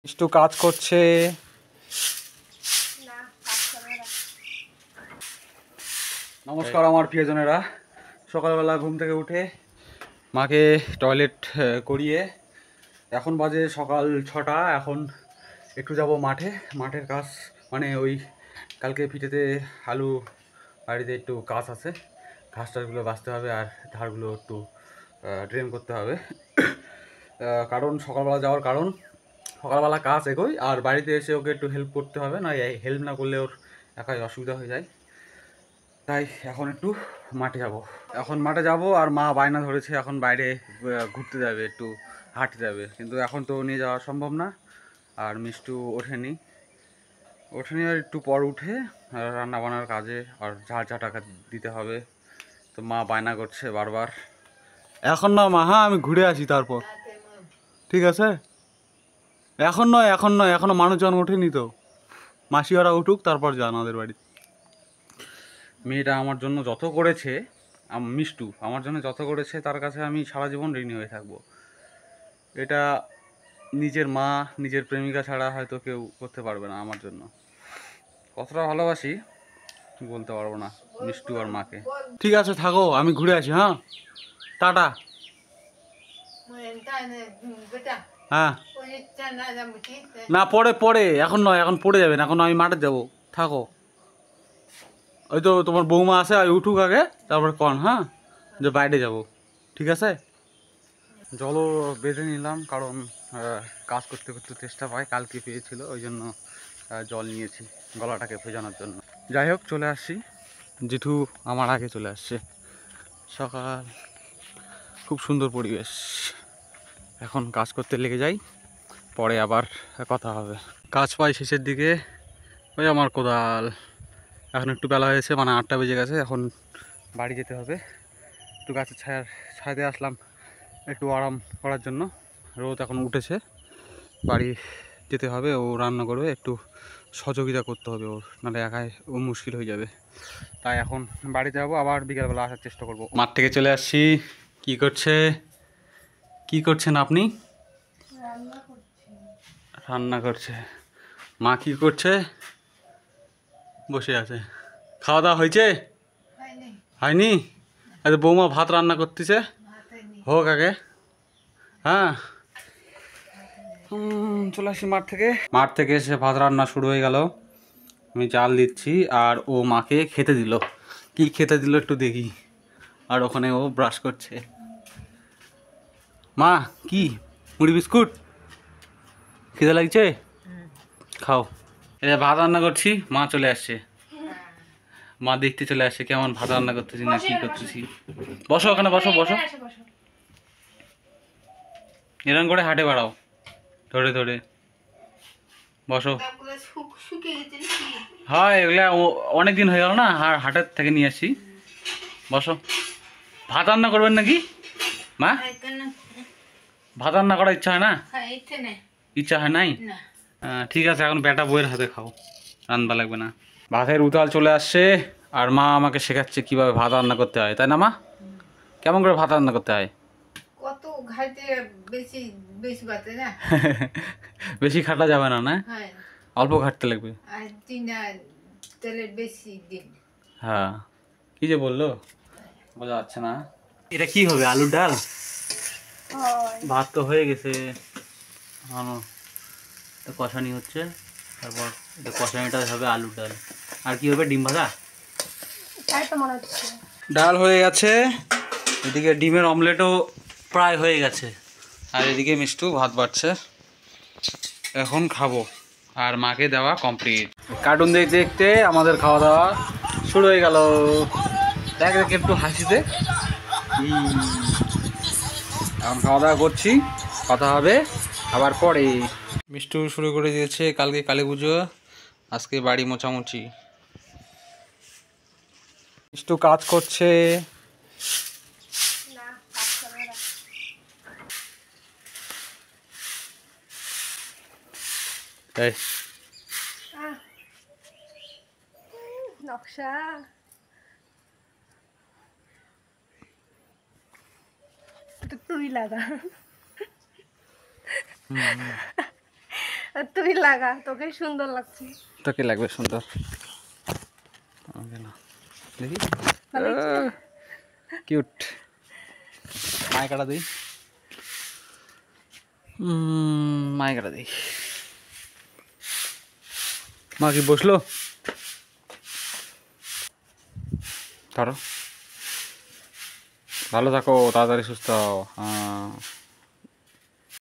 একটু কাজ করছে। নমস্কার আমার প্রিয়জনেরা, সকালবেলা ঘুম থেকে উঠে মাকে টয়লেট করিয়ে এখন বাজে সকাল 6টা। এখন একটু যাব মাঠের কাজ, মানে ওই কালকে পিঠেতে আলু বাড়িতে একটু কাজ আছে, ঘাস টাসগুলো বাছতে হবে আর ধারগুলো একটু ড্রেন করতে হবে। কারণ সকালবেলা যাওয়ার কারণ সকালবেলা কাজ এগোই আর বাড়িতে এসে ওকে একটু হেল্প করতে হবে, না হেল্প না করলে ওর একাই অসুবিধা হয়ে যায়। তাই এখন একটু মাঠে যাব। এখন মাঠে যাব আর মা বায়না ধরেছে এখন বাইরে ঘুরতে যাবে, একটু হাঁটতে যাবে, কিন্তু এখন তো নিয়ে যাওয়া সম্ভব না। আর মিষ্টু ওঠেনি আর একটু পর উঠে রান্না বান্নার কাজে আর যা টাকা দিতে হবে, তো মা বায়না করছে বারবার। এখন না মা, হ্যাঁ আমি ঘুরে আসি তারপর, ঠিক আছে? এখন নয় এখনো মানুষজন ওঠেনি তো, মাসি ওরা উঠুক তারপর যান ওদের বাড়ি। মেয়েটা আমার জন্য যত করেছে, মিষ্টু আমার জন্য যত করেছে তার কাছে আমি সারা জীবন ঋণী হয়ে থাকবো। এটা নিজের মা, নিজের প্রেমিকা ছাড়া হয়তো কেউ করতে পারবে না আমার জন্য। কতটা ভালোবাসি বলতে পারবো না মিষ্টু আর মাকে। ঠিক আছে থাকো, আমি ঘুরে আসি, হ্যাঁ টাটা। হ্যাঁ না, পরে এখন নয়, এখন পড়ে যাবেন, এখন আমি মাঠে যাবো, থাকো। ওই তো তোমার বৌমা আছে, ওই উঠুক আগে তারপরে কন, হ্যাঁ যে বাইরে যাব, ঠিক আছে? জলও বেঁধে নিলাম, কারণ কাজ করতে করতে চেষ্টা পাই, কালকে পেয়েছিল ওই জন্য জল নিয়েছি গলাটাকে ভেজানোর জন্য। যাই হোক চলে আসছি, জেঠু আমার আগে চলে আসছে। সকাল, খুব সুন্দর পরিবেশ। এখন কাজ করতে লেগে যাই, পরে আবার কথা হবে। কাজ পাই শেষের দিকে, ওই আমার কোদাল। এখন একটু বেলা হয়েছে, মানে 8টা বেজে গেছে, এখন বাড়ি যেতে হবে। একটু গাছের ছায়াতে আসলাম একটু আরাম করার জন্য। রোদ এখন উঠেছে, বাড়ি যেতে হবে, ও রান্না করবে, একটু সহযোগিতা করতে হবে ওর, নাহলে একাই ও মুশকিল হয়ে যাবে। তাই এখন বাড়িতে যাবো, আবার বিকালবেলা আসার চেষ্টা করব। মাঠ থেকে চলে আসছি। কি করছেন আপনি? রান্না করছে। মা কি করছে? বসে আছে। খাওয়া দাওয়া হয়েছে? হয়নি? আরে বৌমা ভাত রান্না করতেছে, হোক আগে। হ্যাঁ চলে আসি মাঠ থেকে এসে ভাত রান্না শুরু হয়ে গেল। আমি চাল দিচ্ছি আর ও মাকে খেতে দিল। কি খেতে দিল একটু দেখি। আর ওখানে ও ব্রাশ করছে। মা কি মুড়ি বিস্কুট খিদে লাগছে? খাও। এই ভাত রান্না করছি, মা চলে আসছে। মা দেখতে চলে আসছে কেমন ভাত রান্না করতেছি না কি করতেছি। বসো ওখানে, বসো বসো, এরকম করে হাঁটে বাড়াও, ধরে ধরে বসো। হয় এগুলা অনেক দিন হয়ে গেল না, হাটের থেকে নিয়ে আসছি। বসো। ভাত রান্না করবেন নাকি মা? ভাত রান্না করার ইচ্ছা হয় না? ইচ্ছা হয় নাই? ঠিক আছে, এখন বেটা বইয়ের হাতে খাও, রান্না লাগবে না। ভাতের উতাল চলে আসছে আর মা আমাকে শেখাচ্ছে কিভাবে ভাত রান্না করতে হয়, তাই না মা? কেমন করে ভাত রান্না করতে হয়? কত ঘাইতে বেশি বেশি বাতে না। বেশি খাটা যাবে না, না অল্প খাটতে লাগবে। আর দিনা তেলের বেশি দিন। হ্যাঁ কি যে বললো বোঝা যাচ্ছে না। এটা কি হবে, আলুর ডাল? ভাত তো হয়ে গেছে, কষানি হচ্ছে, তারপর এটা কষানিটা হবে আলুর ডাল। আর কি হবে, ডিম ভাজা? তাই তো মনে হচ্ছে। ডাল হয়ে গেছে, এদিকে ডিমের অমলেটও প্রায় হয়ে গেছে, আর এদিকে মিষ্টু ভাত বাড়ছে। এখন খাবো, আর মাকে দেওয়া কমপ্লিট। কার্টুন দেখতে দেখতে আমাদের খাওয়া দাওয়া শুরু হয়ে গেল। দেখ দেখ একটু হাসিতে। এখন খাওয়া দাওয়া করছি, কথা হবে আবার পরে। মিষ্টু শুরু করে দিয়েছে, কালকে কালী পুজো, আজকে বাড়ি মোছামুছি। মিষ্টু কাজ করছে। এই নকশা তুই লাগা। আর তুই লাগা, তোকে সুন্দর লাগছে। তোকে লাগবে সুন্দর। আমাকে না। দেখি ভালো লাগছে? কিউট। মায় কাটা দিই, মায় কাটা দিই। মা কি বসলো? ধরো, ভালো থাকো, তাড়াতাড়ি সুস্থ হও। হ্যাঁ।